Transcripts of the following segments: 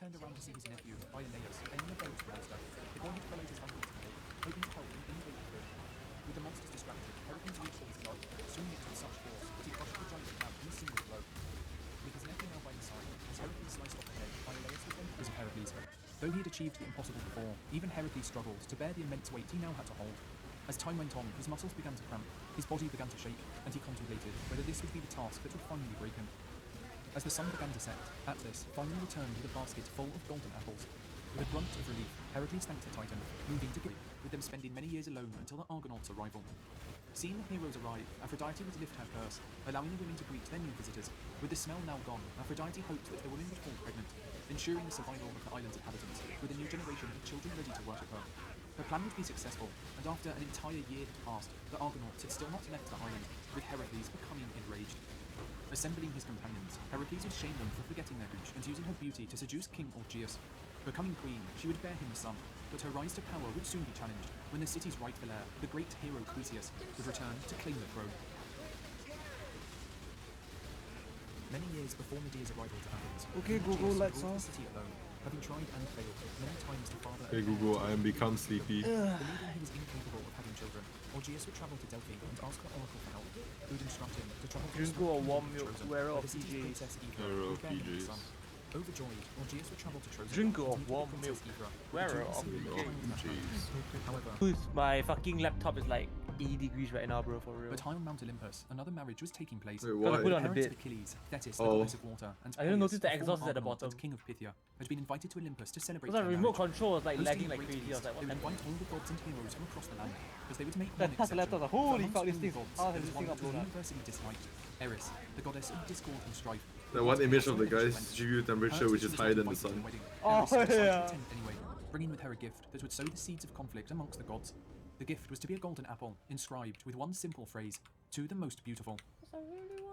turned around to see his nephew, Iolaus, bending a bow to the monster, before he followed his uncle to the lake, hoping to help him invade the bridge. With the monsters distracted, Heracles reached for his god, swinging it with such force that he crushed the giant crab in a single blow. With his nephew now by his side, as Heracles sliced off the head, Iolaus was then because of Heracles. Though he had achieved the impossible before, even Heracles struggled to bear the immense weight he now had to hold. As time went on, his muscles began to cramp, his body began to shake, and he contemplated whether this would be the task that would finally break him. As the sun began to set, Atlas finally returned with a basket full of golden apples. With a grunt of relief, Heracles thanked the Titan, moving to Greece, with them spending many years alone until the Argonauts' arrival. Seeing the heroes arrive, Aphrodite would lift her purse, allowing the women to greet their new visitors. With the smell now gone, Aphrodite hoped that the women would fall pregnant, ensuring the survival of the island's inhabitants, with a new generation of children ready to worship her. Her plan would be successful, and after an entire year had passed, the Argonauts had still not left the island, with Heracles becoming enraged. Assembling his companions, Heracles would shame them for forgetting their hooch and using her beauty to seduce King Augeas. Becoming queen, she would bear him a son, but her rise to power would soon be challenged when the city's rightful heir, the great hero Theseus, would return to claim the throne. Many years before Medea's arrival to Athens, Okay, Google, let's the city alone, having tried and failed many times to father. Hey Google, I am become sleepy. Believing he was incapable of having children, Augeas would travel to Delphi and ask the oracle for help, who would instruct him to travel to Drink a warm milk, wear off PJs. Wear off PJs. Overjoyed, Augeas would travel to Trojan. Drink of warm milk, wear off Jeez. However, My fucking laptop is like 80 degrees right now, bro, for real. but high on Mount Olympus, another marriage was taking place. Wait, Gotta put why? on a Parents of bit. Achilles, Thetis, the Oh. goddess of water, and I didn't notice the Peleus, exhaust is at the Argonaut bottom. and king of Pythia, had been invited to Olympus to celebrate Because the their remote marriage. control was like Hosting lagging a like great crazy. I was feast, like, what they the would invite all the gods and heroes from across the land, because they would make That one Tesla exception. laptop, holy Amongst fuck, this all thing- the gods, how there has was this one thing that was uploaded? universally disliked, Eris, the goddess of discord and strife. That one image of the guy's GPU temperature which is higher than the sun. Oh, yeah. Anyway, bringing with her a gift that would sow the seeds of conflict amongst the gods. The gift was to be a golden apple, inscribed with one simple phrase, "To the most beautiful."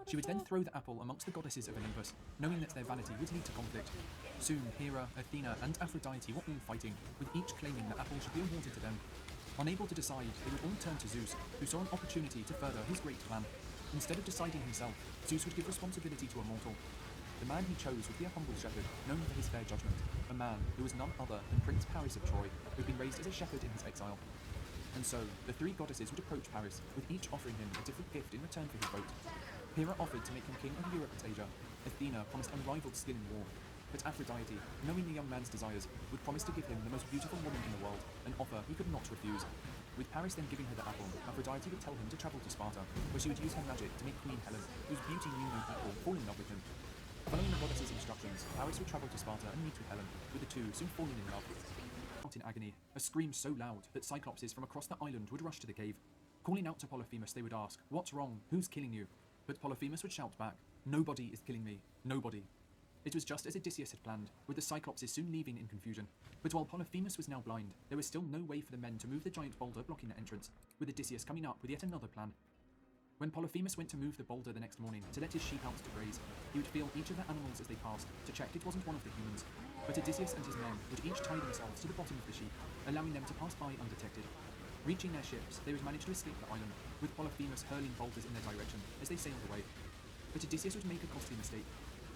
She would then throw the apple amongst the goddesses of Olympus, knowing that their vanity would lead to conflict. Soon, Hera, Athena, and Aphrodite were all fighting, with each claiming the apple should be awarded to them. Unable to decide, they would all turn to Zeus, who saw an opportunity to further his great plan. Instead of deciding himself, Zeus would give responsibility to a mortal. The man he chose would be a humble shepherd, known for his fair judgment, a man who was none other than Prince Paris of Troy, who had been raised as a shepherd in his exile. And so, the three goddesses would approach Paris, with each offering him a different gift in return for his vote. Hera offered to make him king of Europe and Asia. Athena promised unrivaled skill in war. But Aphrodite, knowing the young man's desires, would promise to give him the most beautiful woman in the world, an offer he could not refuse. With Paris then giving her the apple, Aphrodite would tell him to travel to Sparta, where she would use her magic to make Queen Helen, whose beauty knew no equal, fall in love with him. Following the goddess's instructions, Paris would travel to Sparta and meet with Helen, with the two soon falling in love. Out in agony, a scream so loud that Cyclopses from across the island would rush to the cave. Calling out to Polyphemus, they would ask, "What's wrong? Who's killing you?" But Polyphemus would shout back, "Nobody is killing me. Nobody." It was just as Odysseus had planned, with the Cyclopses soon leaving in confusion. But while Polyphemus was now blind, there was still no way for the men to move the giant boulder blocking the entrance, with Odysseus coming up with yet another plan. When Polyphemus went to move the boulder the next morning to let his sheep out to graze, he would feel each of the animals as they passed to check it wasn't one of the humans. But Odysseus and his men would each tie themselves to the bottom of the sheep, allowing them to pass by undetected. Reaching their ships, they would manage to escape the island, with Polyphemus hurling boulders in their direction as they sailed away. But Odysseus would make a costly mistake.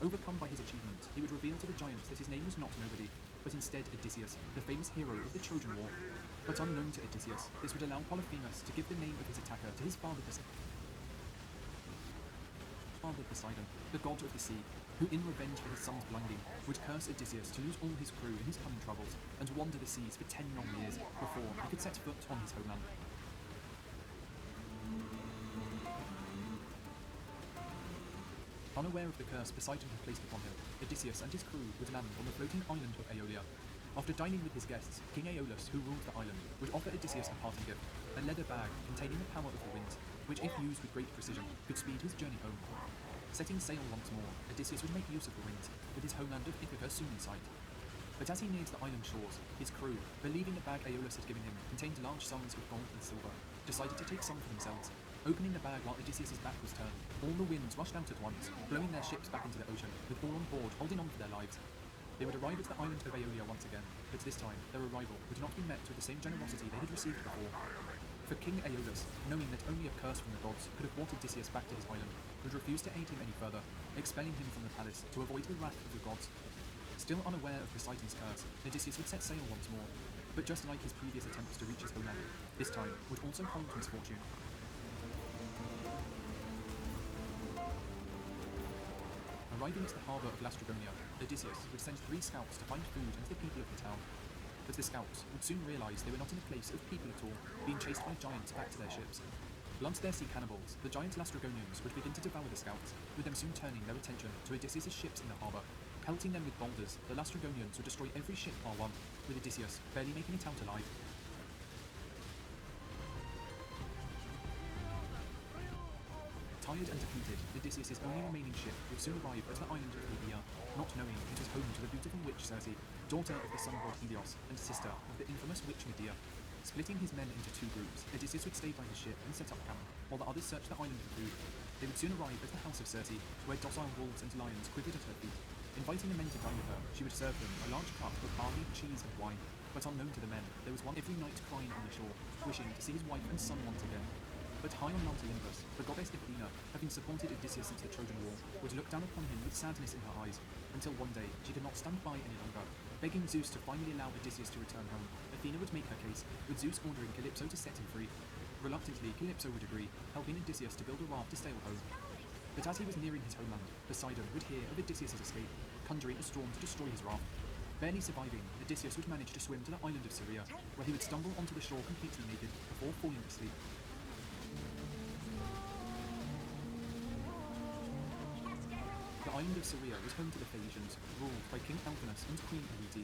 Overcome by his achievement, he would reveal to the giants that his name was not Nobody, but instead Odysseus, the famous hero of the Trojan War. But unknown to Odysseus, this would allow Polyphemus to give the name of his attacker to his father Poseidon, the god of the sea, who in revenge for his son's blinding, would curse Odysseus to lose all his crew in his coming troubles, and wander the seas for 10 long years before he could set foot on his homeland. Unaware of the curse Poseidon had placed upon him, Odysseus and his crew would land on the floating island of Aeolia. After dining with his guests, King Aeolus, who ruled the island, would offer Odysseus a parting gift, a leather bag containing the power of the winds, which if used with great precision, could speed his journey home. Setting sail once more, Odysseus would make use of the winds, with his homeland of Ithaca soon in sight. But as he neared the island shores, his crew, believing the bag Aeolus had given him contained large sums of gold and silver, decided to take some for themselves. Opening the bag while Odysseus' back was turned, all the winds rushed out at once, blowing their ships back into the ocean, with all on board holding on for their lives. They would arrive at the island of Aeolia once again, but this time their arrival would not be met with the same generosity they had received before. For King Aeolus, knowing that only a curse from the gods could have brought Odysseus back to his island, would refuse to aid him any further, expelling him from the palace to avoid the wrath of the gods. Still unaware of Poseidon's curse, Odysseus would set sail once more, but just like his previous attempts to reach his homeland, this time would also hold misfortune. Arriving at the harbour of Lastrygonia, Odysseus would send 3 scouts to find food and the people of the town. But the scouts would soon realise they were not in a place of people at all, being chased by giants back to their ships. Bloodthirsty cannibals, the giant Lastrygonians would begin to devour the scouts, with them soon turning their attention to Odysseus' ships in the harbour. Pelting them with boulders, the Lastrygonians would destroy every ship bar one, with Odysseus barely making it out alive. Tired and defeated, Odysseus' only remaining ship would soon arrive at the island of Libya, not knowing it was home to the beautiful witch Circe, daughter of the sun god Helios and sister of the infamous witch Medea. Splitting his men into 2 groups, Odysseus would stay by his ship and set up camp, while the others searched the island for food. They would soon arrive at the house of Circe, where docile wolves and lions quivered at her feet. Inviting the men to dine with her, she would serve them a large cup of barley, cheese and wine, but unknown to the men, there was one every night crying on the shore, wishing to see his wife and son once again. But high on Mount Olympus, the goddess Athena, having supported Odysseus since the Trojan War, would look down upon him with sadness in her eyes, until one day she could not stand by any longer. Begging Zeus to finally allow Odysseus to return home, Athena would make her case, with Zeus ordering Calypso to set him free. Reluctantly, Calypso would agree, helping Odysseus to build a raft to sail home. But as he was nearing his homeland, Poseidon would hear of Odysseus' escape, conjuring a storm to destroy his raft. Barely surviving, Odysseus would manage to swim to the island of Syria, where he would stumble onto the shore completely naked before falling asleep. The island of Syria was home to the Phaeacians, ruled by King Alphanus and Queen Arete.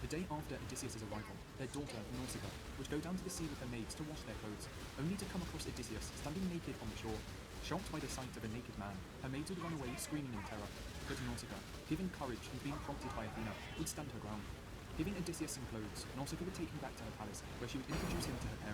The day after Odysseus' arrival, their daughter, Nausicaa, would go down to the sea with her maids to wash their clothes, only to come across Odysseus standing naked on the shore. Shocked by the sight of a naked man, her maids would run away screaming in terror, but Nausicaa, given courage and being prompted by Athena, would stand her ground. Giving Odysseus some clothes, Nausicaa would take him back to her palace, where she would introduce him to her parents.